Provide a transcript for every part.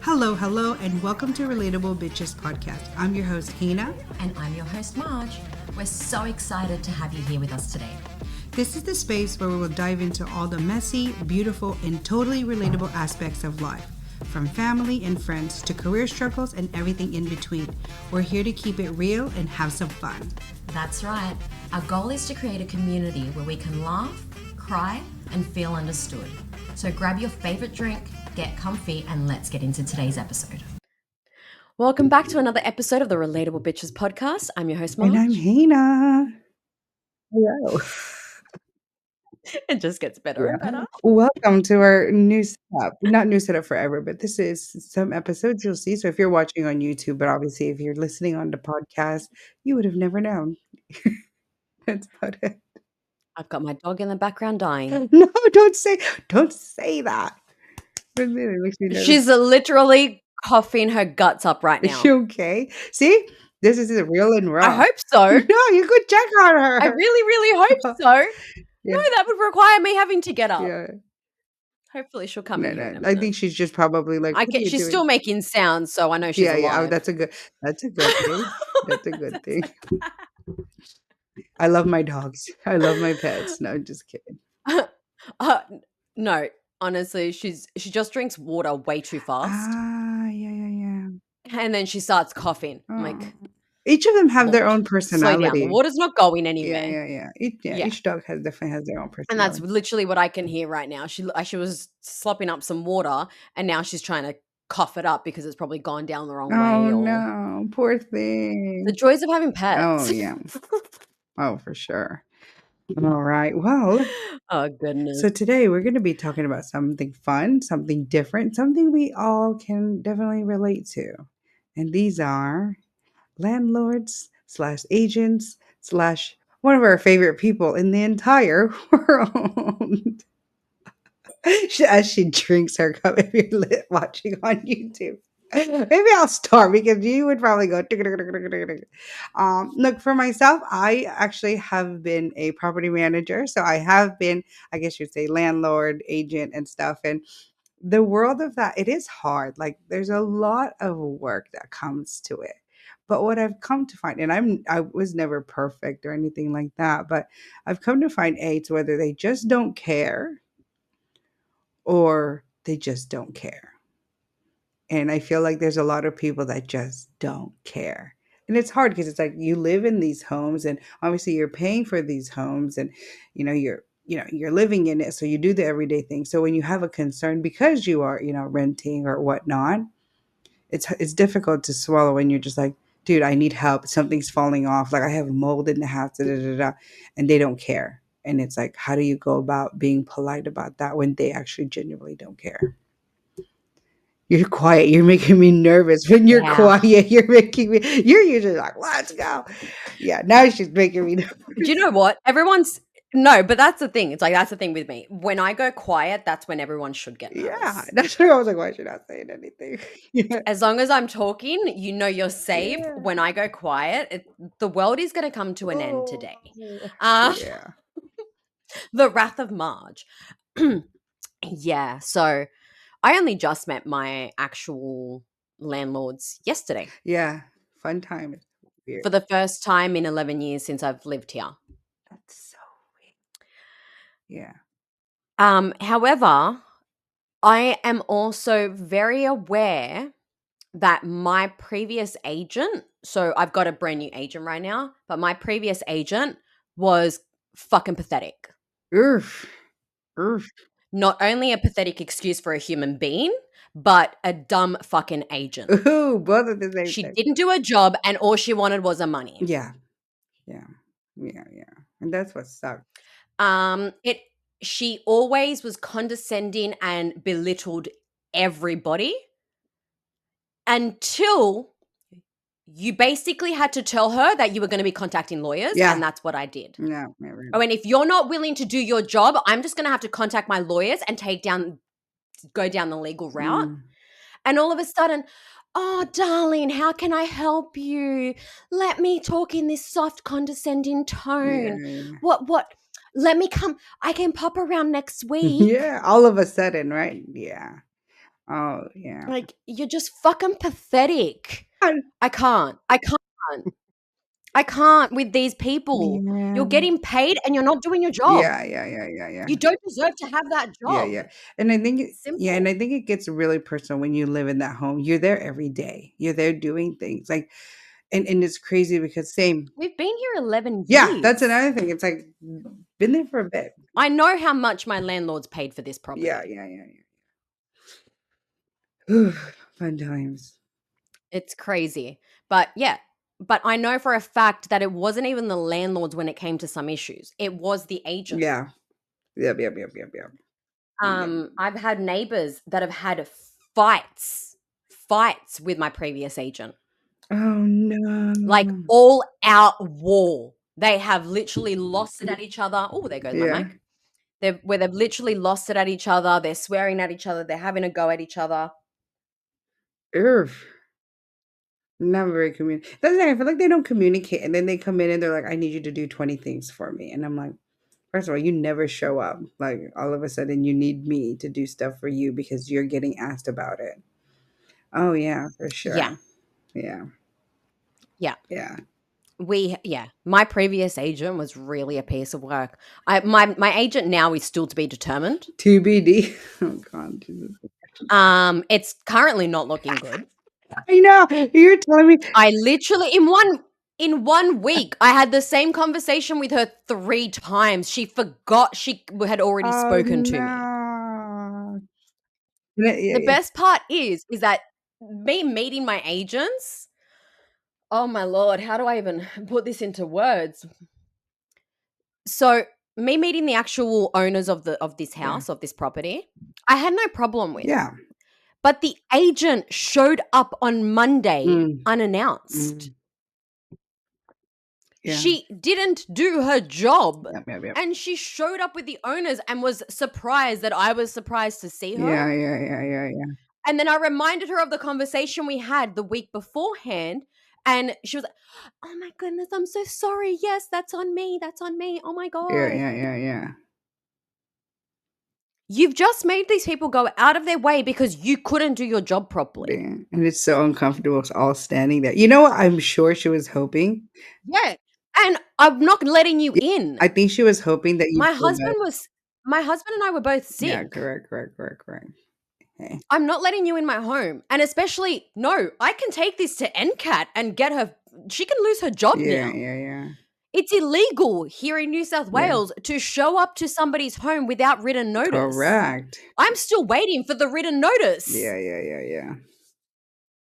Hello, and welcome to Relatable Bitches podcast. I'm your host, Heinna. And I'm your host, Marj. We're so excited to have you here with us today. This is the space where we will dive into all the messy, beautiful, and totally relatable aspects of life. From family and friends to career struggles and everything in between. We're here to keep it real and have some fun. That's right. Our goal is to create a community where we can laugh, cry, and feel understood. So grab your favorite drink, get comfy, and let's get into today's episode. Welcome back to another episode of the Relatable Bitches podcast. I'm your host, Marj. And I'm Heinna. Hello. It just gets better and better. Welcome to our new setup. Not new setup forever, but this is some episodes you'll see. So if you're watching on YouTube, but obviously if you're listening on the podcast, you would have never known. That's about it. I've got my dog in the background dying. No, don't say that. It makes me nervous. She's literally coughing her guts up right Is now. she okay? See? This is real and raw. I hope so. No, you could check on her. I really hope so. Yeah. No, that would require me having to get up. Yeah. Hopefully she'll come in here in a I minute. think she's just probably like, what are you She's doing? still making sounds, so I know she's alive. Oh, that's a good thing. That's a good thing. I love my dogs. I love my pets. No, I'm just kidding. No, honestly, she just drinks water way too fast. Yeah. And then she starts coughing. I'm like, each of them have their own slow personality. down. The water's not going anywhere. Yeah. Each dog definitely has their own personality. And that's literally what I can hear right now. She was slopping up some water, and now she's trying to cough it up because it's probably gone down the wrong way. Oh, no. Poor thing. The joys of having pets. Oh, yeah. Oh, for sure. All right. Well. Oh, goodness. So today we're going to be talking about something fun, something different, something we all can definitely relate to. And these are landlords / agents / one of our favorite people in the entire world. As she drinks her cup, if you're watching on YouTube. Maybe I'll start because you would probably go. Look, for myself, I actually have been a property manager. So I have been, I guess you'd say, landlord, agent, and stuff. And the world of that, it is hard. Like there's a lot of work that comes to it. But what I've come to find, and I was never perfect or anything like that, but I've come to find it's whether they just don't care or they just don't care. And I feel like there's a lot of people that just don't care. And it's hard because it's like you live in these homes and obviously you're paying for these homes and you're living in it. So you do the everyday thing. So when you have a concern because you are, renting or whatnot, it's difficult to swallow when you're just like, dude, I need help. Something's falling off. Like I have mold in the house, and they don't care. And it's like, how do you go about being polite about that when they actually genuinely don't care? You're quiet. You're making me nervous. When you're quiet, you're usually like, let's go. Yeah, now she's making me nervous. Do you know what? No, but that's the thing. It's like, that's the thing with me. When I go quiet, that's when everyone should get nervous. Yeah, that's why I was like, why should I saying anything? Yeah. As long as I'm talking, you're safe. Yeah. When I go quiet, the world is going to come to an end today. Yeah. The wrath of Marj. Yeah, so I only just met my actual landlords yesterday. Yeah, fun time. Weird. For the first time in 11 years since I've lived here. That's so weird. Yeah. However, I am also very aware that my previous agent, so I've got a brand new agent right now, but my previous agent was fucking pathetic. Oof. Not only a pathetic excuse for a human being, but a dumb fucking agent. Ooh, both of the same She thing. didn't do a job and all she wanted was her money. Yeah. And that's what sucked. She always was condescending and belittled everybody until you basically had to tell her that you were going to be contacting lawyers, and that's what I did. Yeah. Oh, and if you're not willing to do your job, I'm just going to have to contact my lawyers and go down the legal route. And all of a sudden, oh, darling, how can I help you? Let me talk in this soft, condescending tone. Yeah. What? Let me come. I can pop around next week. Yeah, all of a sudden, right? Yeah. Oh, yeah. Like, you're just fucking pathetic. I can't. I can't. I can't with these people. Yeah. You're getting paid and you're not doing your job. Yeah, yeah, yeah, yeah, yeah. You don't deserve to have that Yeah, job. yeah. And I think and Simple. I think it gets really personal when you live in that home. You're there every day. You're there doing things. Like and it's crazy because same. We've been here 11 Yeah, that's years. another thing. It's like been there for a bit. I know how much my landlord's paid for this Yeah, property. yeah, yeah, yeah. Fun times. It's crazy. But yeah, but I know for a fact that it wasn't even the landlords when it came to some issues. It was the agent. Yeah. Yep, yep, yep, yep, yep. Yep. I've had neighbors that have had fights with my previous agent. Oh Like no. all out war. They have literally lost it at each other. Oh, there goes my Yeah. mic. They've literally lost it at each other. They're swearing at each other. They're having a go at each other. Urgh. Not very That's the thing. I feel like they don't communicate, and then they come in and they're like, "I need you to do 20 things for me," and I'm like, first of all, you never show up. Like all of a sudden, you need me to do stuff for you because you're getting asked about it. Oh yeah, for Yeah. sure. Yeah, Yeah. yeah. My previous agent was really a piece of work. My agent now is still to be determined. TBD. Oh God, Jesus. It's currently not looking good. I know you're telling me. I literally in one week I had the same conversation with her 3 times. She forgot she had already Oh spoken to me. no. Yeah, yeah, The yeah. best part is that me meeting my agents, oh my lord, how do I even put this into words? So, me meeting the actual owners of this Yeah. house, of this property, I had no problem with. Yeah. But the agent showed up on Monday Mm, unannounced. mm, yeah. She didn't do her job. Yep, yep, yep. And she showed up with the owners and was surprised that I was surprised to see her. Yeah, yeah, yeah, yeah, yeah. And then I reminded her of the conversation we had the week beforehand. And she was like, oh my goodness, I'm so sorry. Yes, that's on me. That's on me. Oh my Yeah, God. yeah, yeah, yeah. You've just made these people go out of their way because you couldn't do your job properly. Yeah, and it's so uncomfortable, it's all standing there. You know what I'm sure she was hoping? Yeah. And I'm not letting you Yeah, in. I think she was hoping that you'd My feel better. husband was my husband and I were both Yeah, sick. correct, correct, correct, correct. Hey. I'm not letting you in my home. And especially, no, I can take this to NCAT and get her, she can lose her job Yeah, now. yeah, yeah. It's illegal here in New South Yeah. Wales to show up to somebody's home without written notice. Correct. I'm still waiting for the written notice. Yeah, yeah, yeah, yeah.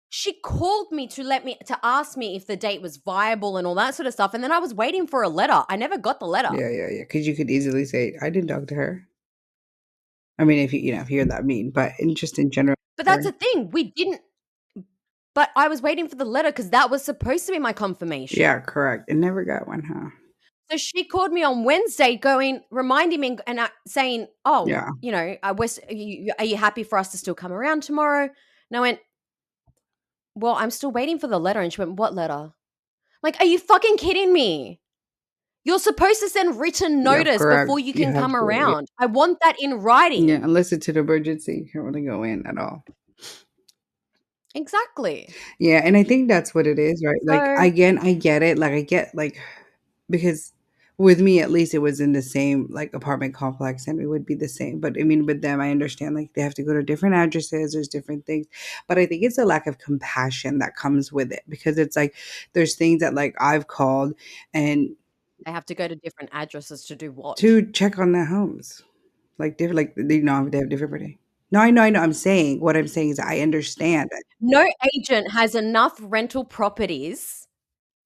She called me to ask me if the date was viable and all that sort of stuff. And then I was waiting for a letter. I never got the letter. Yeah, yeah, yeah. Because you could easily say, I didn't talk to her. I mean, if you know, if you're that mean, but just in general. But that's the thing. We didn't, but I was waiting for the letter because that was supposed to be my confirmation. Yeah, correct. It never got one, huh? So she called me on Wednesday, reminding me and saying, "Oh, Yeah. you know, are you happy for us to still come around tomorrow?" And I went, "Well, I'm still waiting for the letter." And she went, "What letter?" Like, are you fucking kidding me? You're supposed to send written Yeah, notice correct. before you You can have come to. Yeah. around. I want that in Yeah, writing. unless it's an emergency, you can't really go in at all. Exactly. Yeah, and I think that's what it is, right? Like, So again, I get it. Like, I get like because with me at least it was in the same like apartment complex and it would be the same. But I mean with them I understand like they have to go to different addresses, there's different things. But I think it's a lack of compassion that comes with it because it's like there's things that like I've called and they have to go to different addresses to do what? to check on their homes. Like different like they know they have different pretty. No, I know. I'm saying what I'm saying is I understand. No agent has enough rental properties.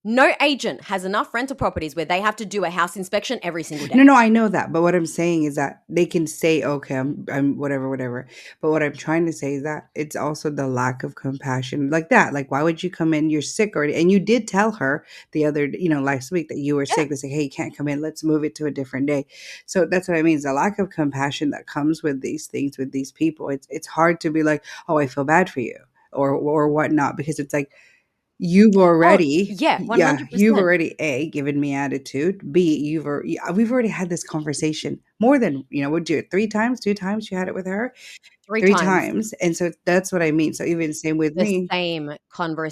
No agent has enough rental properties where they have to do a house inspection every single No, day. no, I know that, but what I'm saying is that they can say, "Okay, I'm whatever, whatever." But what I'm trying to say is that it's also the lack of compassion, like that. Like, why would you come in? You're sick already, and you did tell her the other, last week that you were Yeah. sick. They say, "Hey, you can't come in. Let's move it to a different day." So that's what I mean. It's the lack of compassion that comes with these things with these people. It's hard to be like, "Oh, I feel bad for you," or whatnot, because it's like You've Oh, already yeah, yeah, you've 100%. already A, given me attitude. B, we've already had this conversation more than, what'd you 3 times, 2 times you had it with her? 3 3 times. times, and so that's what I mean. So even same with The me. same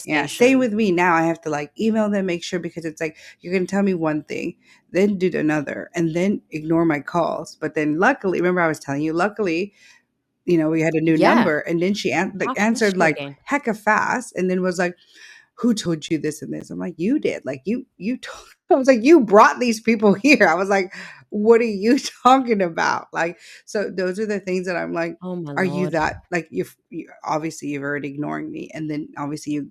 Yeah, same conversation. with me now. I have to like email them, make sure because it's like you're gonna tell me one thing, then do another, and then ignore my calls. But then luckily, remember I was telling you, luckily, we had a new Yeah. number, and then she How answered like frustrating. hecka fast, and then was like, "Who told you this and this?" I'm like, "You did." Like you told. I was like, "You brought these people here." I was like, "What are you talking about?" Like, so those are the things that I'm like, Oh my "Are you lord. that like you obviously you've already ignoring me, and then obviously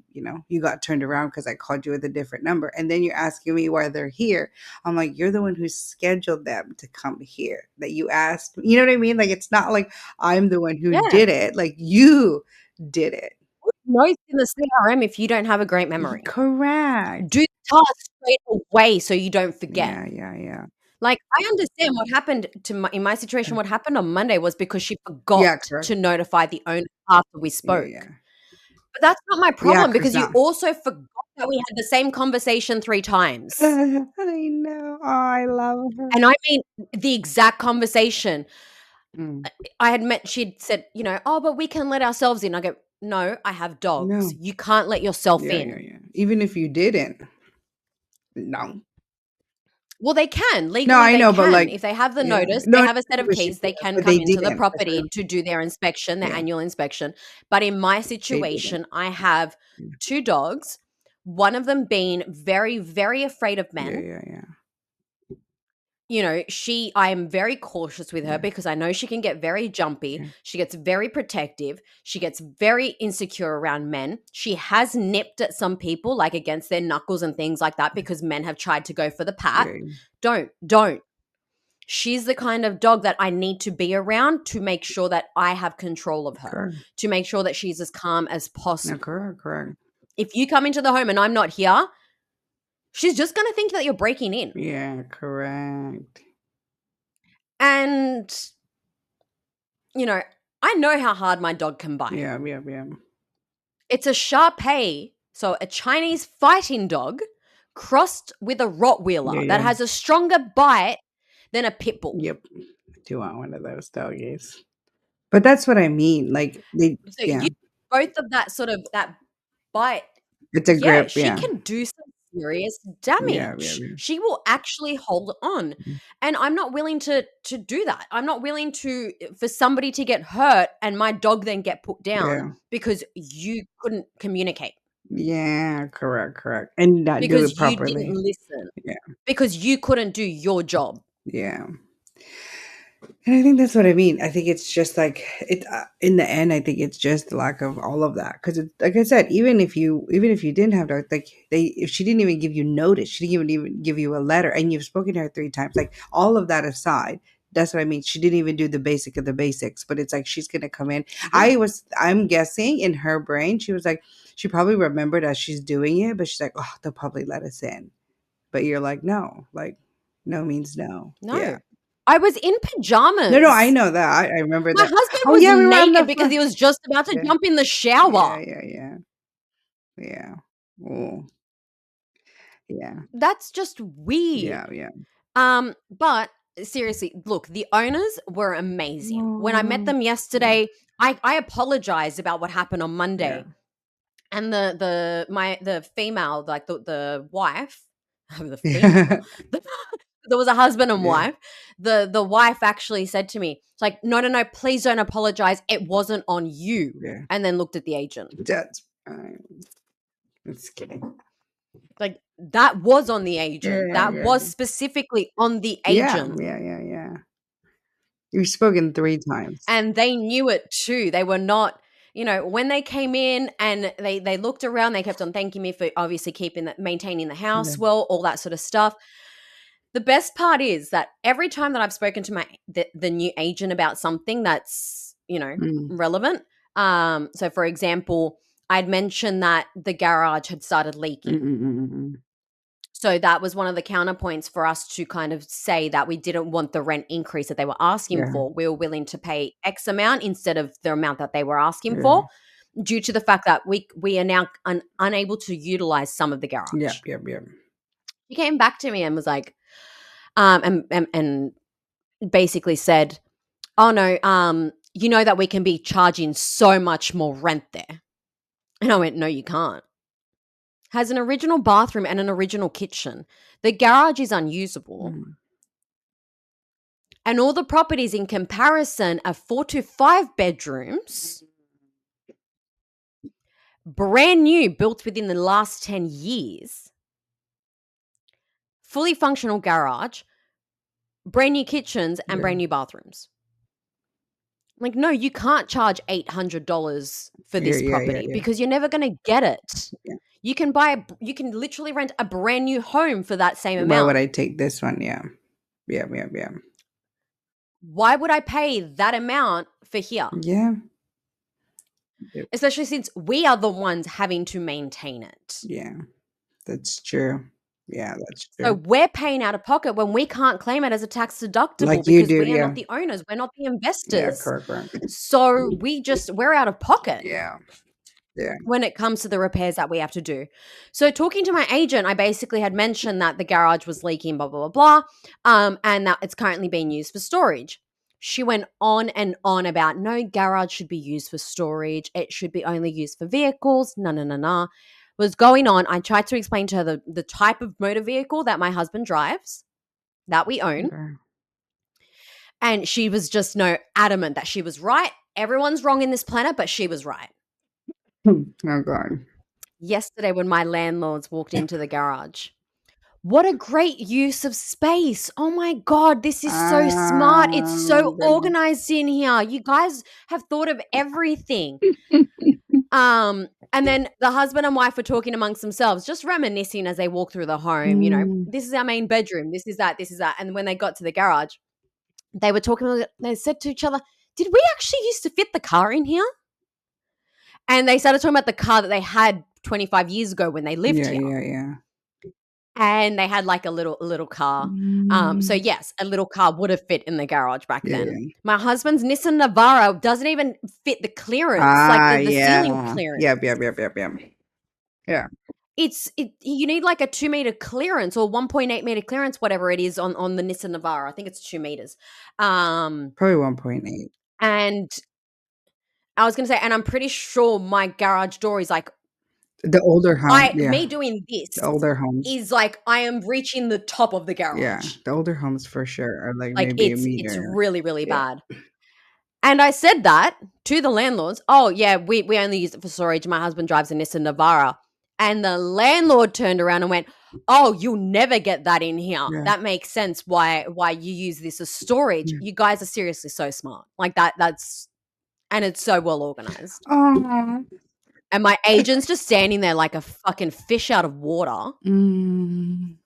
you got turned around because I called you with a different number, and then you're asking me why they're here." I'm like, "You're the one who scheduled them to come here. That you asked. You know what I mean? Like, it's not like I'm the one who Yeah. did it. Like you did it." Who knows in the CRM if you don't have a great memory? Correct. Do the task straight away so you don't forget. Yeah, yeah, yeah. Like, I understand what happened to my in my situation, what happened on Monday was because she Yeah, forgot correct. to notify the owner after we Yeah, spoke. yeah. But that's not my Yeah, problem 'cause because you now also forgot that we had the same conversation 3 times. I know. Oh, I love her. And I mean the exact conversation. Mm. I had met she'd said, "Oh, but we can let ourselves in." I go, "No, I have dogs. No. You can't let yourself Yeah, yeah, in." yeah. Even if you didn't. No. Well, they can. No, Legally, I they know, but can. like If they have the yeah. notice, they No, have a set of but she keys, they can but come they into the didn't. That's what property I'm to do their inspection, their yeah, annual inspection. But in my they didn't. situation, I have Yeah, 2 dogs, one of them being very, very afraid of yeah, men. yeah, yeah. I am very cautious with her Yeah, because I know she can get very jumpy. yeah, She gets very protective. She gets very insecure around men. She has nipped at some people, like against their knuckles and things like that, because men have tried to go for the pat. yeah, Don't. She's the kind of dog that I need to be around to make sure that I have control of her, correct. to make sure that she's as calm as No, possible. correct, correct. If you come into the home and I'm not here, she's just going to think that you're breaking in. Yeah, correct. And, you know, I know how hard my dog can bite. Yeah, yeah, yeah. It's a Shar Pei, so a Chinese fighting dog crossed with a Yeah, Rottweiler that yeah. has a stronger bite than a pit bull. Yep. I do want one of those doggies. But that's what I mean. Like they So yeah. you both of that sort of that bite, It's a yeah, grip, she yeah. can do some serious Yeah, yeah, damage. yeah. She will actually hold on. Mm, And I'm not willing to do that. I'm not willing to for somebody to get hurt and my dog then get put down yeah. because you couldn't communicate, Yeah, correct, correct. And not do it because you didn't properly. listen, Yeah, because you couldn't do your job. yeah. And I think that's what I mean. I think it's just like it in the end, I think it's just the lack of all of that. Because like I said, even if you didn't have dogs, like if she didn't even give you notice, she didn't even give you a letter, and you've spoken to her 3 times. Like all of that aside, that's what I mean. She didn't even do the basic of the basics. But it's like she's gonna come in. Yeah. I'm guessing in her brain, she was like, she probably remembered as she's doing it, but she's like, oh, they'll probably let us in. But you're like no means no. Yeah. No. I was in No, no, I pajamas. know that. I remember My that. husband Oh, was yeah, we were on naked the because he was just about to yeah. jump in the Yeah, shower. yeah, yeah. Yeah. Oh, yeah. That's just weird. Yeah, yeah. But seriously, look, the owners were amazing. When I met Oh, them yeah, yesterday, I apologized about what happened on yeah. Monday. And the female, like the wife, the female, Yeah. there was a husband and Yeah, wife. The wife actually said to me, it's like, no, no, no, please don't apologize. It wasn't on you. yeah. And then looked at the agent. That's fine. Just kidding. Like, that was on the agent. Yeah, That yeah, was yeah. specifically on the Yeah, agent. yeah, yeah, yeah. You've spoken 3 times. And they knew it too. They were not, when they came in and they looked around, they kept on thanking me for obviously maintaining the Yeah. house well, all that sort of stuff. The best part is that every time that I've spoken to the new agent about something that's, Mm. relevant. So for example, I'd mentioned that the garage had started Mm, leaking. mm, mm, mm, mm. So that was one of the counterpoints for us to kind of say that we didn't want the rent increase that they were asking Yeah, for. We were willing to pay X amount instead of the amount that they were asking yeah. for. due to the fact that we are now unable to utilize some of the garage. Yep, yep, yep. She came back to me and was like, and basically said, "Oh no, you know that we can be charging so much more rent there." And I went, "No, you can't. Has an original bathroom and an original kitchen. The garage is unusable." Mm. And all the properties in comparison are 4 to 5 bedrooms, brand new, built within the last 10 years, fully functional garage, brand new kitchens, and Yeah, brand new bathrooms. Like, no, you can't charge $800 for yeah, this yeah, yeah, property yeah. because you're never going to get it. Yeah. You can literally rent a brand new home for that same Why would amount. I take this one? Yeah, yeah, yeah, yeah, Why would I pay that amount for here? yeah. Yep. Especially since we are the ones having to maintain it. Yeah, that's true. Yeah, that's So true. we're paying out of pocket when we can't claim it as a tax deductible Like you because do, we are yeah. not the owners, we're not the Yeah, investors. correct, correct. So we're out of pocket Yeah, yeah. when it comes to the repairs that we have to do. So talking to my agent, I basically had mentioned that the garage was leaking, blah, blah, blah, blah, and that it's currently being used for storage. She went on and on about no garage should be used for storage. It should be only used for vehicles. No, no, no, no. Was going on. I tried to explain to her the type of motor vehicle that my husband drives that we own. Okay. And she was just adamant that she was right. Everyone's wrong in this planet, but she was right. Oh God. Yesterday, when my landlords walked into the garage, what a great use of space. Oh my God, this is so smart. It's My so goodness. organized in here. You guys have thought of everything. And then the husband and wife were talking amongst themselves, just reminiscing as they walk through the home. Mm. This is our main bedroom. This is that. This is that. And when they got to the garage, they were talking. They said to each other, "Did we actually used to fit the car in here?" And they started talking about the car that they had 25 years ago when they lived Yeah, here. yeah, yeah. And they had like a little car. So Mm. yes, a little car would have fit in the garage back Yeah, then. yeah. My husband's Nissan Navara doesn't even fit the clearance, like Ah, the ceiling yeah. clearance. Yep, yep, yep, yep, yep. Yeah. You need like a 2 meter clearance or 1.8 meter clearance, whatever it is on the Nissan Navara. I think it's 2 meters. Probably 1.8. And I was gonna say, and I'm pretty sure my garage door is like The older home, I yeah. me doing The this older homes. is like I am reaching the top of the Yeah. garage. The older homes for sure are like Like maybe a it's meter. really, really Yeah. bad. And I said that to the landlords. Oh yeah, we only use it for storage. My husband drives a Nissan Navara. And the landlord turned around and went, "Oh, you'll never get that in here. Yeah. That makes sense why you use this as storage. Yeah. You guys are seriously so smart. Like that's and it's so well organized." Oh. And my agent's just standing there like a fucking fish out of water. Mm.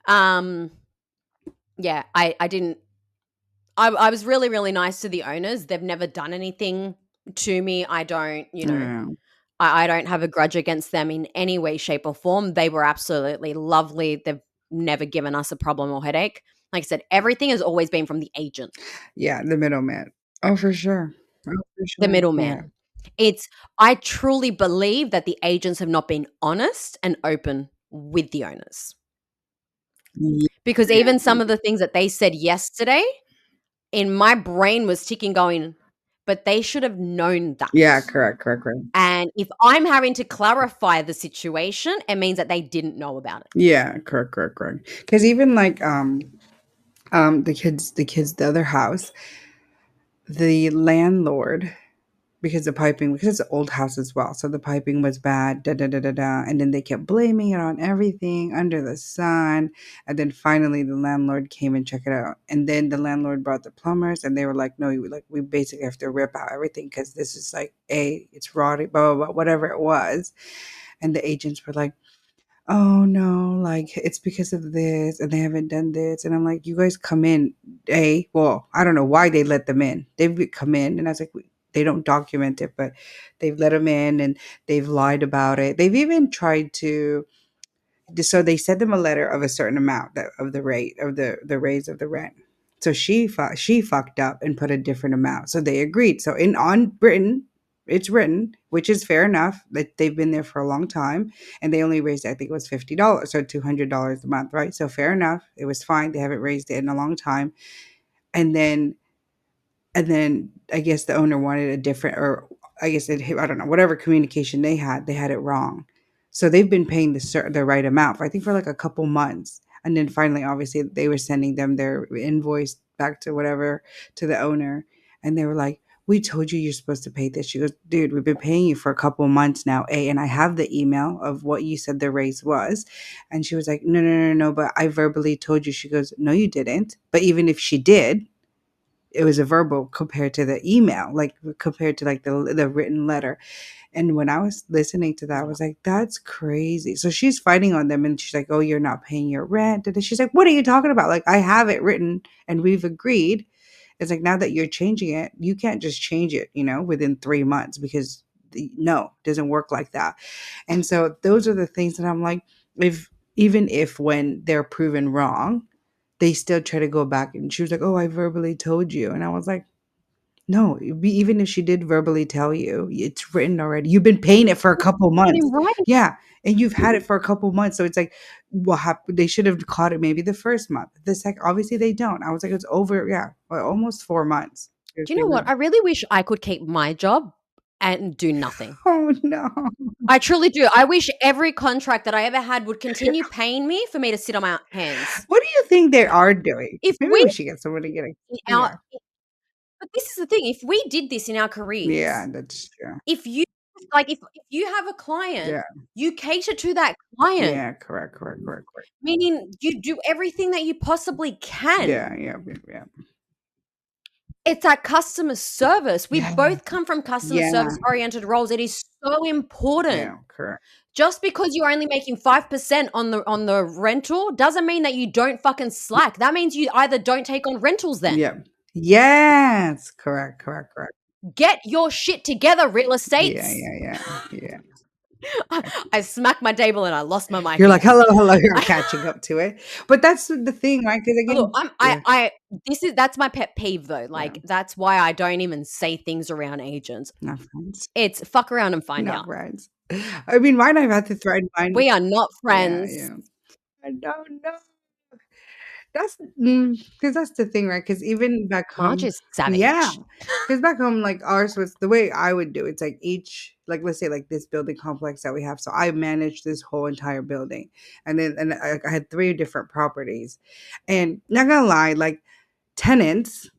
Um yeah, I didn't I was really, really nice to the owners. They've never done anything to me. I don't, Yeah. I don't have a grudge against them in any way, shape, or form. They were absolutely lovely. They've never given us a problem or headache. Like I said, everything has always been from the agent, Yeah, the middleman. Oh, for sure. Oh, for the sure. Yeah. middleman. I truly believe that the agents have not been honest and open with the owners. Yeah. Because even some of the things that they said yesterday, in my brain was ticking going, but they should have known that. Yeah, correct, correct, correct. And if I'm having to clarify the situation, it means that they didn't know about it. Yeah, correct, correct, correct. Because even like the other house, the landlord, because the piping, because it's an old house as well, so the piping was bad, da da da da da, and then they kept blaming it on everything under the sun, and then finally the landlord came and checked it out, and then the landlord brought the plumbers, and they were like, no, like we basically have to rip out everything because this is like it's rotting, blah blah blah, whatever it was, and the agents were like, oh no, like it's because of this and they haven't done this. And I'm like, you guys come in, well, I don't know why they let them in. They've come in and I was like, they don't document it, but they've let them in and they've lied about it. They've even tried to, so they sent them a letter of a certain amount of the rate of the raise of the rent. So she fucked up and put a different amount. So they agreed. So in on Britain, it's written, which is fair enough that they've been there for a long time, and they only raised, I think it was $50 or $200 a month, right? So fair enough. It was fine. They haven't raised it in a long time. And then I guess the owner wanted a different, or I guess I don't know, whatever communication they had it wrong. So they've been paying the right amount, I think, for like a couple months. And then finally, obviously, they were sending them their invoice back to whatever, to the owner. And they were like, we told you you're supposed to pay this. She goes, dude, we've been paying you for a couple months now. And I have the email of what you said the raise was. And she was like, no, no, no, no, but I verbally told you. She goes, no, you didn't. But even if she did, it was a verbal compared to the email, like compared to like the written letter. And when I was listening to that, I Yeah. was like, that's crazy. So she's fighting on them and she's like, oh, you're not paying your rent. And then she's like, what are you talking about? Like, I have it written and we've agreed. It's like, now that you're changing it, you can't just change it, within 3 months, because no, it doesn't work like that. And so those are the things that I'm like, if even if when they're proven wrong, they still try to go back. And she was like, oh, I verbally told you. And I was like, no, even if she did verbally tell you, it's written already. You've been paying it for a couple But in months. writing, Yeah. And you've had it for a couple months. So it's like, what happened? They should have caught it maybe the first month. The second, obviously they don't. I was like, it's over. Yeah. Well, almost 4 months. do you know what? I really wish I could keep my job and do nothing. Oh, no. I truly do. I wish every contract that I ever had would continue paying me for me to sit on my hands. What do you think they are doing? If Maybe we we should get someone to get it. in our Yeah. but this is the thing, if we did this in our Yeah. careers, That's true. if you like if you have a client, Yeah. you cater to that client, Yeah. Correct. Correct. Correct. Correct. meaning you do everything that you possibly can. Yeah. Yeah. Yeah. Yeah. It's that customer service. We Yeah. both come from customer Yeah. service oriented roles. It is so important. Yeah. Correct. Just because you're only making 5% on the rental doesn't mean that you don't fucking slack. That means you either don't take on rentals then. Yeah. Yes. Correct. Correct. Correct. Get your shit together, real Yeah. estates. Yeah. Yeah. Yeah. I smacked my table and I lost my mic You're like, again. hello, hello. You're catching up to it. But that's the thing, right? Because Look, again, yeah, that's my pet peeve though. yeah. Like that's why I don't even say things around agents. Not friends. It's fuck around and find Not out. friends. I mean, mine, I've had to try and find. We are not Yeah. friends. Yeah. I don't know. That's because that's the thing, right? Because even back Marge home, is yeah, savage. because back home, like ours was the way I would do. It's like each, like let's say, like this building complex that we have. So I managed this whole entire building, and then I had three different properties, and not gonna lie, like tenants,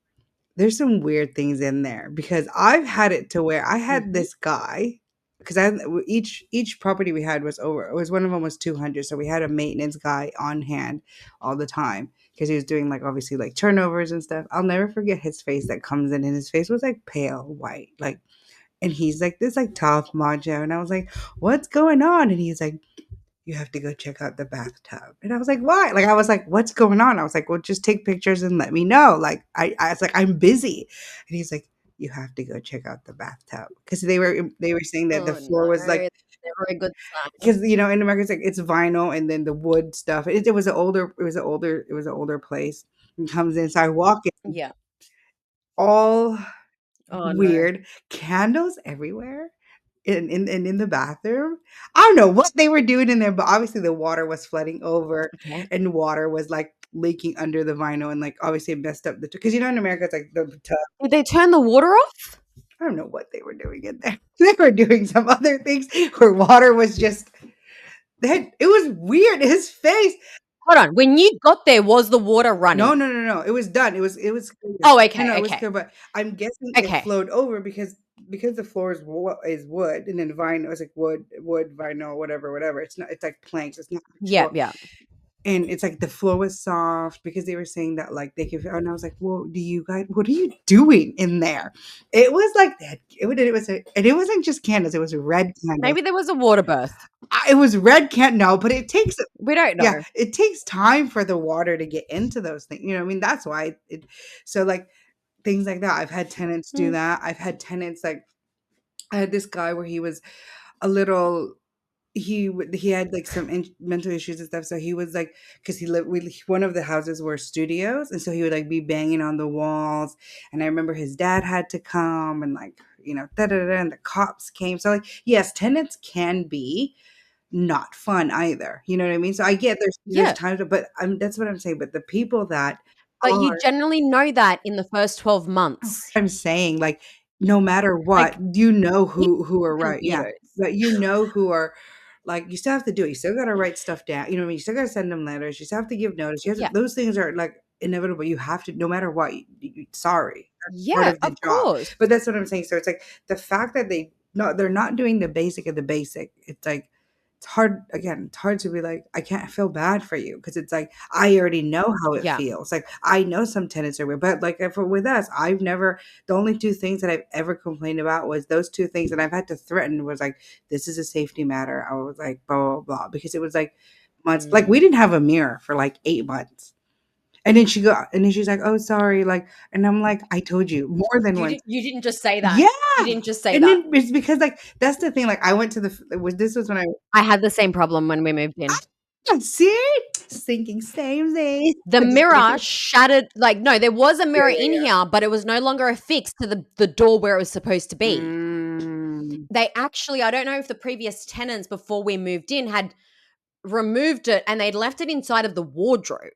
there's some weird things in there because I've had it to where I had Mhm. this guy, because I each property we had was over. It was one of them was 200, so we had a maintenance guy on hand all the time because he was doing like obviously like turnovers and stuff. I'll never forget his face that comes in, and his face was like pale white, like, and he's like this like tough macho, and I was like, what's going on? And he's like, you have to go check out the bathtub. And I was like, why? Like, I was like, what's going on? I was like, well, just take pictures and let me know. Like, I was like, I'm busy. And he's like, you have to go check out the bathtub. Because they were saying that the Oh floor no, was like, never a good sign. because in America it's like it's vinyl and then the wood stuff. It was an older place. And comes in. So I walk in, Yeah. all Oh no. weird, candles everywhere in the bathroom. I don't know what they were doing in there, but obviously the water was flooding over Okay. and water was like leaking under the vinyl, and like obviously it messed up the because in America it's like the tub. Did they turn the water off? I don't know what they were doing in there. They were doing some other things where water was just that it was weird. His face. Hold on. When you got there, was the water No, running? no, no, no. It was done. It was clear. Oh, No, no, okay, it was okay, clear. But I'm guessing it okay. flowed over because the floor is wood, and then vinyl is like wood, vinyl, whatever, whatever. It's not. It's like planks. It's not Yeah, actual. yeah. And it's like the floor was soft because they were saying that like they could. And I was like, well, do you guys? What are you doing in there? It was like that. And it wasn't just candles. It was red candles. Maybe there was a water birth. It was red can no, but it takes We don't yeah, know. it takes time for the water to get into those things. I mean, that's why so like things like that. I've had tenants do Mm, that. I've had tenants like I had this guy where he was a little he had like some mental issues and stuff. So he was like, because he lived, one of the houses were studios, and so he would like be banging on the walls. And I remember his dad had to come and like da da da, and the cops came. So like, yes, tenants can be not fun either. You know what I mean? So I get there's Yeah, times, but that's what I'm saying. But the people that but you are generally know that in the first 12 months. I'm saying, like, no matter what, Like, you know people who are are right, yeah, weirdos. but you know who are like, you still have to do it, you still gotta write stuff down, you know what I mean? You still gotta send them letters, you still have to give notice, you have to Yeah. those things are, like, inevitable, you have to no matter what, sorry, that's part Yeah, of the of job, course. but that's what I'm saying, so it's like, the fact that they're not doing the basic of the basic, it's like it's hard again, it's hard to be like, I can't feel bad for you because it's like, I already know how it Yeah. feels, like, I know some tenants are weird, but, like, if with us, I've never the only 2 things that I've ever complained about was those 2 things, and I've had to threaten was like, "This is a safety matter." I was like, "Blah, blah, blah," because it was like months like, we Mm. didn't have a mirror for like 8 months. And then she's like, "Oh, sorry," like and I'm like, "I told you more than once." You didn't just say that. Yeah! You didn't just say And that. then it's because, like, that's the thing, like, I went to the f was this was when I I had the same problem when we moved in. see? Sinking same thing. The I just mirror shattered, like, no, there was a yeah, mirror yeah, in yeah. here, but it was no longer affixed to the door where it was supposed to be. Mm. They actually, I don't know if the previous tenants before we moved in had removed it and they'd left it inside of the wardrobe.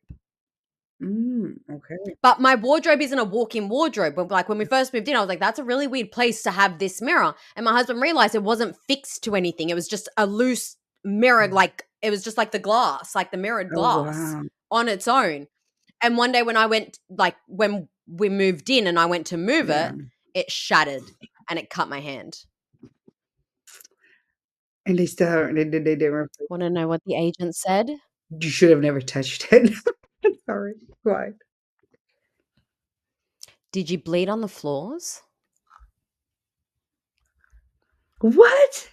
Okay. But my wardrobe isn't a walk-in wardrobe. But like when we first moved in, I was like, that's a really weird place to have this mirror. And my husband realized it wasn't fixed to anything. It was just a loose mirror, like it was just like the glass, like the mirrored Oh, glass wow. on its own. And one day when I went, like when we moved in and I went to move Yeah. it, it shattered and it cut my hand. And they still haven't they didn't Want to know what the agent said? you should have never touched it. Sorry. Why? Did you bleed on the floors? What?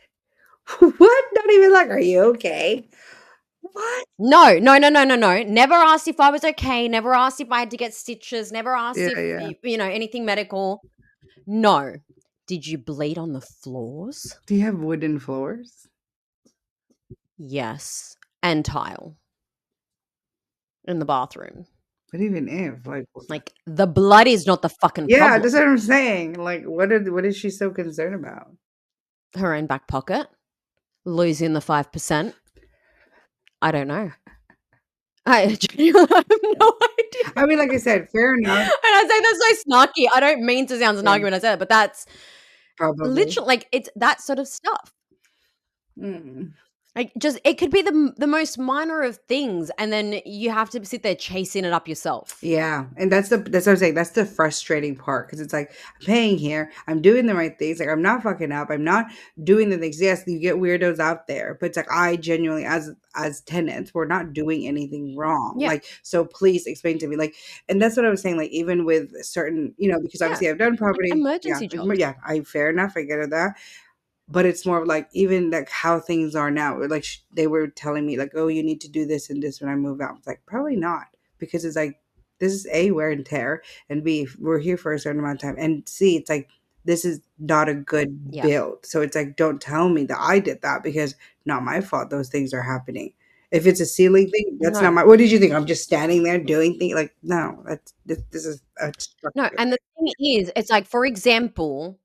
What? Not even like, "Are you okay?" What? No, no, no, no, no, no. Never asked if I was okay. Never asked if I had to get stitches. Never asked Yeah, if, yeah. anything medical. No. Did you bleed on the floors? Do you have wooden floors? Yes. And tile in the bathroom. But even if, like Like, the blood is not the fucking yeah, that's problem. what I'm saying. Like, what is she so concerned about? Her own back pocket, losing the 5%. I don't know. I genuinely have no idea. I mean, like I said, fair And enough. I say that's so snarky. I don't mean to sound Yeah, snarky when I say it, but that's probably. literally, like, it's that sort of stuff. Mm. Like, just it could be the most minor of things, and then you have to sit there chasing it up yourself. Yeah, and that's what I'm saying, that's the frustrating part because it's like, I'm paying here, I'm doing the right things, like, I'm not fucking up, I'm not doing the things yes, you get weirdos out there, but it's like, I genuinely as tenants, we're not doing anything wrong, Yeah, like, so please explain to me, like and that's what I was saying, like, even with certain because yeah, obviously I've done like property emergency jobs. yeah, I fair enough, I get it that, but it's more of like even like how things are now. Like they were telling me like, oh, you need to do this and this when I move out. It's like probably not because it's like this is a wear and tear, and b we're here for a certain amount of time, and c it's like this is not a good Yeah, build. So it's like don't tell me that I did that because not my fault. Those things are happening. If it's a ceiling thing, that's not no, my. What did you think? I'm just standing there doing things like no. This is a no. structure. And the thing is, it's like, for example,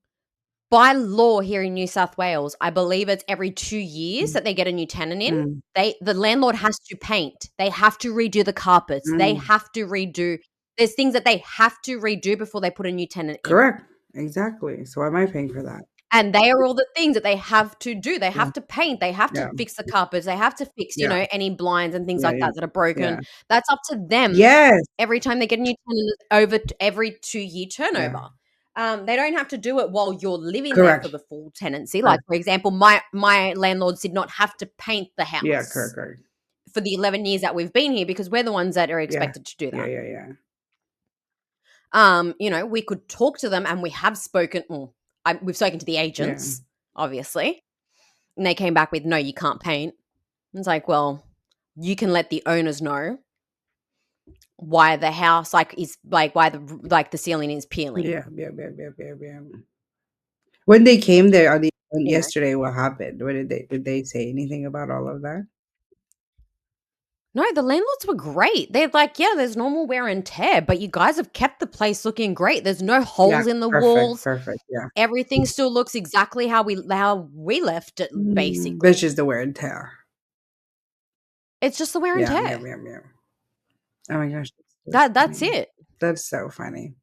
by law here in New South Wales, I believe it's every 2 years Mm, that they get a new tenant in. mm, The landlord has to paint. They have to redo the carpets. They mm. have to redo. There's things that they have to redo before they put a new tenant in. Correct. Exactly. So why am I paying for that? And they are all the things that they have to do. They Yeah, have to paint, they have to yeah, fix the carpets, they have to fix, yeah, any blinds and things yeah, like yeah, that are broken. yeah. That's up to them Yes. every time they get a new tenant over every 2-year Yeah. turnover. They don't have to do it while you're living there for Correct. the full tenancy. Like, Correct. for example, my landlords did not have to paint the Yeah, correct, house correct. for the 11 years that we've been here because we're the ones that are Yeah. expected to do Yeah, that. yeah, yeah. We could talk to them and we have spoken, we've spoken to the Yeah. agents, obviously. And they came back with, "No, you can't paint." It's like, well, you can let the owners know why the house, like, is like, why the ceiling is peeling. Yeah, yeah, yeah, yeah, yeah, yeah. When they came there, are the And you know. yesterday, what happened? What did they say anything about all of that? No, the landlords were great. They're like, yeah, there's normal wear and tear, but you guys have kept the place looking great. There's no Yeah, holes in the perfect, walls. perfect, yeah. Everything still looks exactly how we left it, That's basically. just the wear and tear. It's just the wear and Yeah, yeah, tear. yeah, yeah. Oh my gosh, that's so That's funny. it. That's so funny.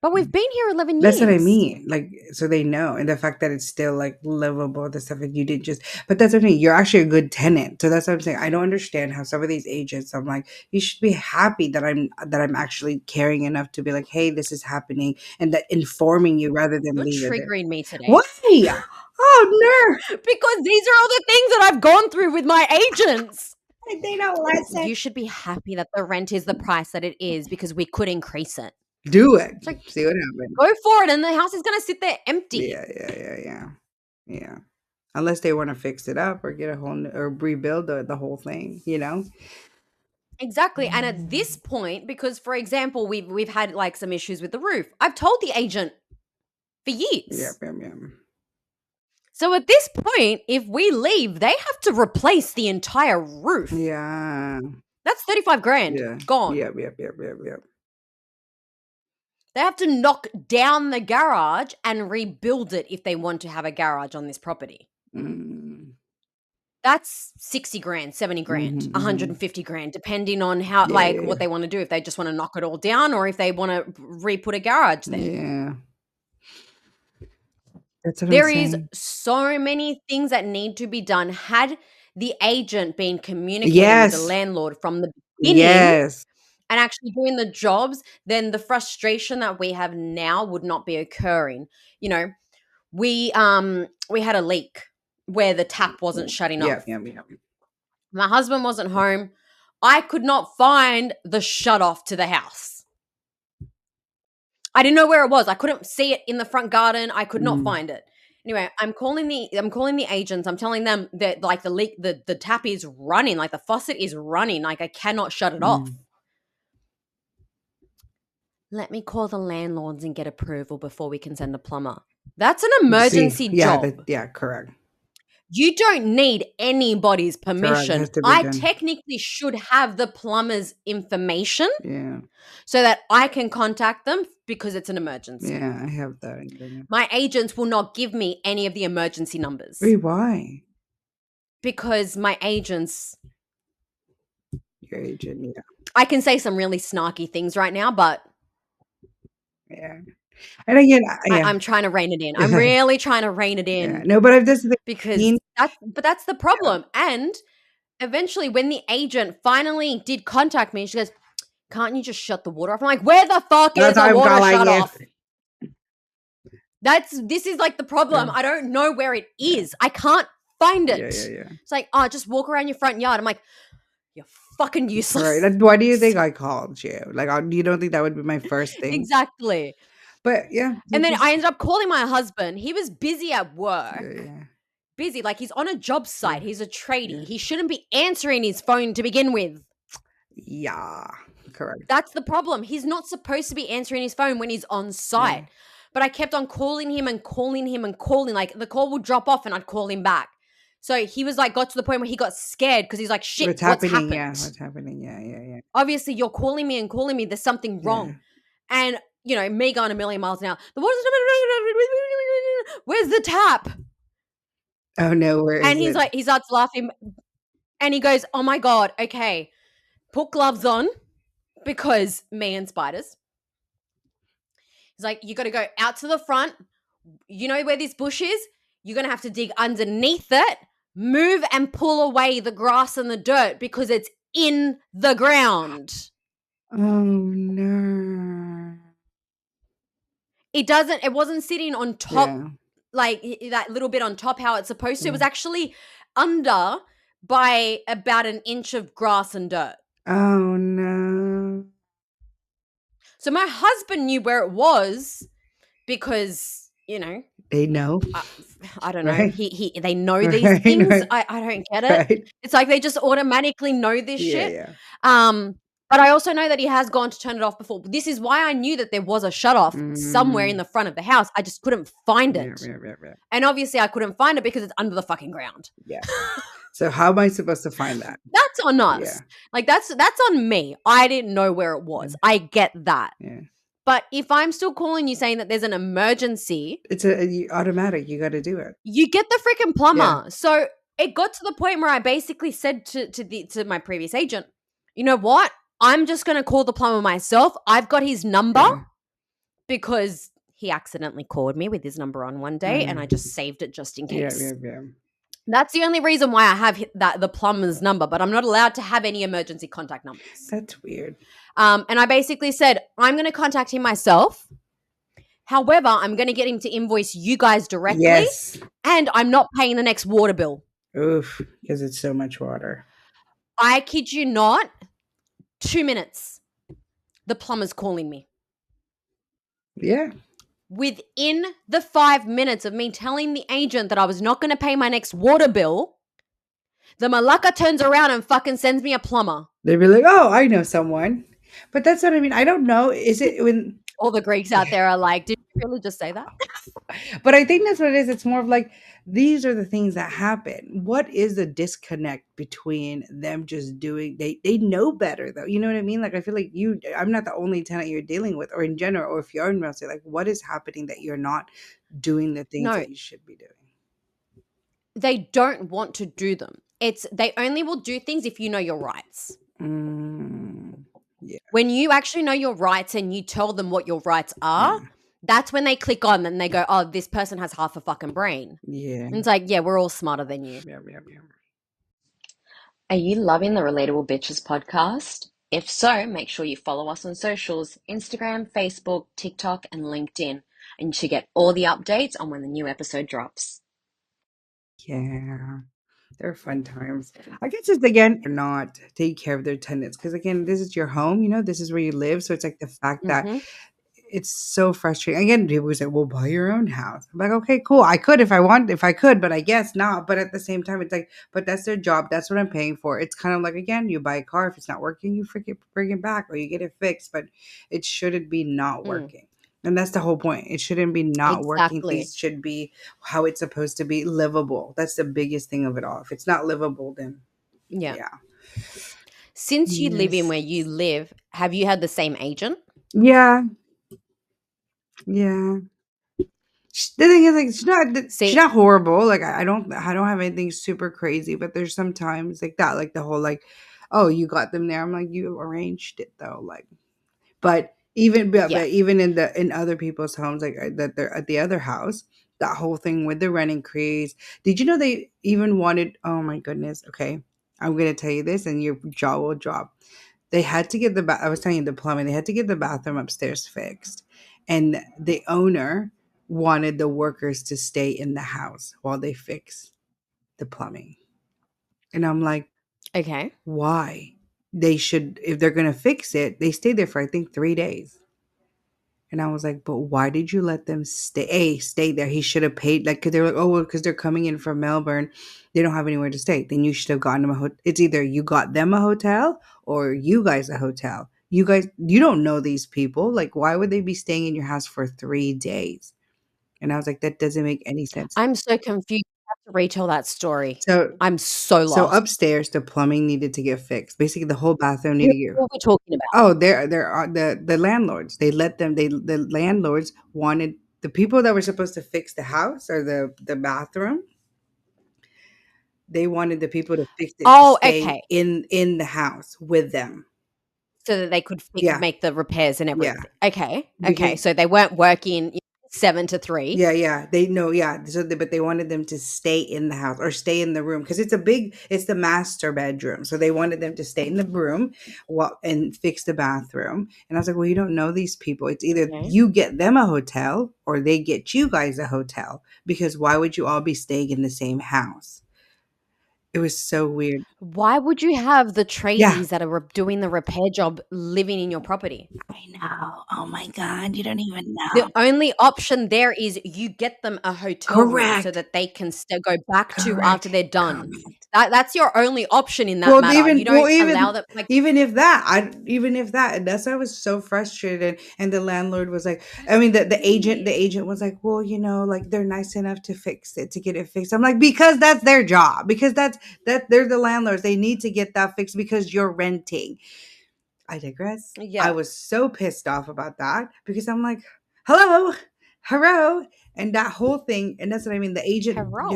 But we've been here 11 That's what I years. mean. Like, so they know, and the fact that it's still like livable, the stuff that you didn't just. But that's what I mean. You're actually a good tenant, so that's what I'm saying. I don't understand how some of these agents. I'm like, you should be happy that I'm actually caring enough to be like, hey, this is happening, and that informing you rather than You're leave it there. triggering me today Why? Oh no! because these are all the things that I've gone through with my agents. They don't listen. You should be happy that the rent is the price that it is because we could increase it. Do it. It's like, See what happens. go for it, and the house is going to sit there empty. Yeah, yeah, yeah, yeah, yeah. Unless they want to fix it up or get a whole or rebuild the whole thing, you know. Exactly. And at this point, because for example, we've had like some issues with the roof. I've told the agent for Yeah, years. yeah, yeah. So at this point, if we leave, they have to replace the entire roof. Yeah. That's 35 grand Yeah. gone. Yep, yep, yep, yep, yep. They have to knock down the garage and rebuild it if they want to have a garage on this property. Mm. That's 60 grand, 70 grand, Mhm, mhm. 150 grand, depending on how, Yeah, like, yeah, what yeah. they want to do. If they just want to knock it all down or if they want to re-put a garage there. Yeah. That's what I'm There is saying. so many things that need to be done. Had the agent been communicating with the Yes. landlord from the beginning Yes. and actually doing the jobs, then the frustration that we have now would not be occurring. You know, we had a leak where the tap wasn't shutting Yep, off. yep, yep. My husband wasn't home. I could not find the shut off to the house. I didn't know where it was. I couldn't see it in the front garden. I could not Mm, find it. Anyway, I'm calling the agents. I'm telling them that like the leak, the tap is running, like the faucet is running, like I cannot shut it off. mm. Let me call the landlords and get approval before we can send a plumber. That's an See, emergency yeah, job. yeah, correct. You don't need anybody's Correct. It permission. has to be I done. technically should have the plumber's information Yeah. so that I can contact them because it's an emergency. Yeah, I have that. Yeah. My agents will not give me any of the emergency numbers Wait, why? because my agents, Your agent, yeah. I can say some really snarky things right now, but Yeah. And again, yeah. I'm trying to rein it in. I'm really trying to rein it Yeah. in No, but I've just because seen. that's the problem. And eventually, when the agent finally did contact me, she goes, "Can't you just shut the water off?" I'm like, "Where the fuck is That's the how I'm water calling shut you. off?" This is like the problem. Yeah. I don't know where it Yeah. is. I can't find Yeah. it. Yeah. Yeah. It's like, oh, just walk around your front yard. I'm like, you're fucking Right. useless. Then why do you think I called you? Like, you don't think that would be my first thing? Exactly. But yeah, And then I just ended up calling my husband. He was busy at yeah, work. yeah, Busy, like he's on a job yeah, site. He's a tradie. yeah, He shouldn't be answering his phone to begin with. yeah. Correct. That's the problem. He's not supposed to be answering his phone when he's on Yeah. site. But I kept on calling him and calling him and calling. Like the call would drop off and I'd call him back. So he was like, got to the point where he got scared because he's like, shit, What's what's happening? Yeah. happened? What's happening? Yeah. Yeah. Yeah. Obviously, you're calling me and calling me. There's something Yeah. wrong. And, you know, me going a million miles an hour. The water's. Where's the tap? Oh no, where And is he's it? like, he starts laughing and he goes, oh my God, okay, put gloves on because me and spiders. He's like, you got to go out to the front. You know where this bush is? You're going to have to dig underneath it, move and pull away the grass and the dirt because it's in the ground. Oh no. It wasn't sitting on top, Yeah. like that little bit on top how it's supposed to. It Yeah. was actually under by about an inch of grass and dirt. Oh no. So my husband knew where it was because, you know, They know, I don't know. right? They know these Right. things. Right. I don't get it. Right. It's like they just automatically know this Yeah. shit. Yeah. Um, But I also know that he has gone to turn it off before. This is why I knew that there was a shut off somewhere in Mm. the front of the house. I just couldn't find Yeah, it. yeah, yeah, yeah. And obviously I couldn't find it because it's under the fucking ground. Yeah. So how am I supposed to find that? That's on Yeah. us. Like that's on me. I didn't know where it Yeah. was. I get that. Yeah. But if I'm still calling you saying that there's an emergency, It's automatic. You got to do it. you get the freaking Yeah. plumber. So it got to the point where I basically said to my previous agent, you know what? I'm just gonna call the plumber myself. I've got his number Yeah. because he accidentally called me with his number on one day, and I Mm. just saved it just in Yeah, case. yeah, yeah. That's the only reason why I have that the plumber's number, but I'm not allowed to have any emergency contact numbers. That's weird. And I basically said I'm going to contact him myself. However, I'm going to get him to invoice you guys directly, Yes. and I'm not paying the next water bill. Oof, because it's so much water. I kid you not. 2 minutes, the plumber's calling me. Yeah. Within the 5 minutes of me telling the agent that I was not going to pay my next water bill, the malaka turns around and fucking sends me a plumber. They'd be like, "Oh, I know someone," but that's what I mean. I don't know. Is it when? All the Greeks out there are like, did you really just say that? But I think that's what it is. It's more of like these are the things that happen. What is the disconnect between them just doing? They know better though. You know what I mean? Like I feel like you. I'm not the only tenant you're dealing with, or in general, or if you're in real estate, like what is happening that you're not doing the things No, that you should be doing? they don't want to do them. It's they only will do things if you know your rights. Mm, yeah, When you actually know your rights and you tell them what your rights are, yeah, that's when they click on and they go, "Oh, this person has half a fucking brain." yeah, And it's like, "Yeah, we're all smarter than you." yeah, yeah, yeah. Are you loving the Relatable Bitches podcast? If so, make sure you follow us on socials, Instagram, Facebook, TikTok, and LinkedIn, and to get all the updates on when the new episode drops. Yeah. They're fun times. I guess it's again not take care of their tenants because again, this is your home. This is where you live. So it's like the fact that Mm-hmm. it's so frustrating. Again, people say, "Well, buy your own house." I'm like, "Okay, cool. I could if I want, if I could, but I guess not." But at the same time, it's like, but that's their job. That's what I'm paying for. It's kind of like again, you buy a car. If it's not working, you freaking bring it back or you get it fixed. But it shouldn't be not Mm, working. And that's the whole point. It shouldn't be not working. exactly. Things should be how it's supposed to be livable. That's the biggest thing of it all. If it's not livable, then Yeah. yeah. Since you live in Yes. where you live, have you had the same agent? Yeah. Yeah. The thing is, like, she's See, not horrible. Like, I don't have anything super crazy, but there's sometimes like that, like the whole like, oh, you got them there. I'm like, you arranged it though, like, but even yeah. but even in other people's homes, like that they're at the other house, that whole thing with the rent increase. Did you know they even wanted? Oh my goodness. Okay, I'm gonna tell you this, and your jaw will drop. They had to get I was telling you the plumbing. They had to get the bathroom upstairs fixed, and the owner wanted the workers to stay in the house while they fix the plumbing. And I'm like, Okay. why? They should, if they're gonna fix it, they stay there for I think 3 days. And I was like, but why did you let them stay there? He should have paid, like, because they're like, oh, well, because they're coming in from Melbourne, they don't have anywhere to stay. Then you should have gotten them a hotel. It's either you got them a hotel or you guys a hotel. You guys, you don't know these people. Like, why would they be staying in your house for 3 days? And I was like, that doesn't make any sense. I'm so confused. I have to retell that story. So, I'm so so lost. upstairs, the plumbing needed to get fixed. Basically, the whole bathroom Who needed to get. are we talking about? Oh, there are the landlords. They let them. The landlords wanted the people that were supposed to fix the house or the bathroom. They wanted the people to fix it to Oh, stay okay. in the house with them. So that they could Yeah, make the repairs and yeah. everything. Okay. Okay. Because So they weren't working 7 to 3. yeah, yeah. They know, yeah. But they wanted them to stay in the house or stay in the room because it's the master bedroom. So they wanted them to stay in the room and fix the bathroom. And I was like, well, you don't know these people. It's either Okay. you get them a hotel or they get you guys a hotel because why would you all be staying in the same house? It was so weird. Why would you have the Yeah. tradies that are doing the repair job living in your property? I know. Oh my God. You don't even The know. only option there is you get them a hotel room so Correct. that they can go back to after Correct. they're done. Correct. That's your only option in that matter. You don't allow them, like, Even if that, even if that, and that's why I was so frustrated. And the landlord was like, I mean, the agent was like, well, like they're nice enough to fix it, to get it fixed. I'm like, because that's their job, because that they're the landlords. They need to get that fixed because you're renting. I digress. I yeah, was so pissed off about that because I'm like, hello, hello. And that whole thing, and that's what I mean. The agent, yeah, hero.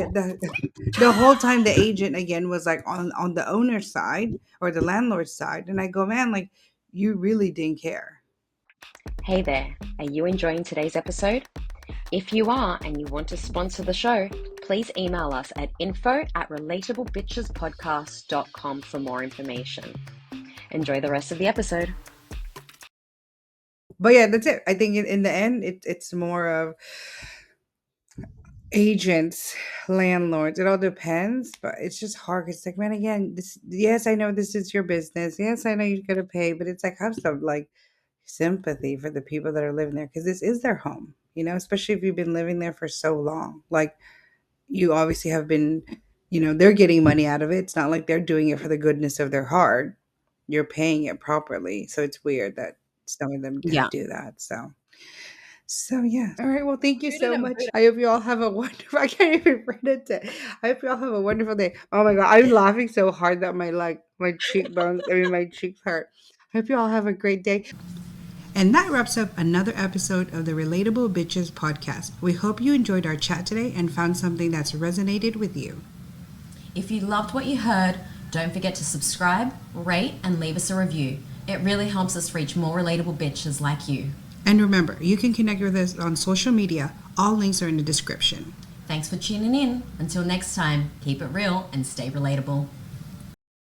the whole time the agent again was like on the owner's side or the landlord's side, and I go, man, like you really didn't care. Hey there, are you enjoying today's episode? If you are and you want to sponsor the show, please email us at info@relatablebitchespodcast.com for more information. Enjoy the rest of the episode. But yeah, that's it. I think in the end, it's more of agents, landlords. It all depends, but it's just hard. It's like, man, again, this. Yes, I know this is your business. Yes, I know you gotta pay, but it's like have some like sympathy for the people that are living there because this is their home. Especially if you've been living there for so long. Like you obviously have been. They're getting money out of it. It's not like they're doing it for the goodness of their heart. You're paying it properly, so it's weird that some of them Yeah. do that. So yeah. All right. Well, thank you so much. I hope you all have a wonderful. I can't even read it. I hope you all have a wonderful day. Oh my god, I'm laughing so hard that my cheekbones. I mean, my cheeks hurt. I hope you all have a great day. And that wraps up another episode of the Relatable Bitches podcast. We hope you enjoyed our chat today and found something that's resonated with you. If you loved what you heard, don't forget to subscribe, rate, and leave us a review. It really helps us reach more relatable bitches like you. And remember, you can connect with us on social media. All links are in the description. Thanks for tuning in. Until next time, keep it real and stay relatable.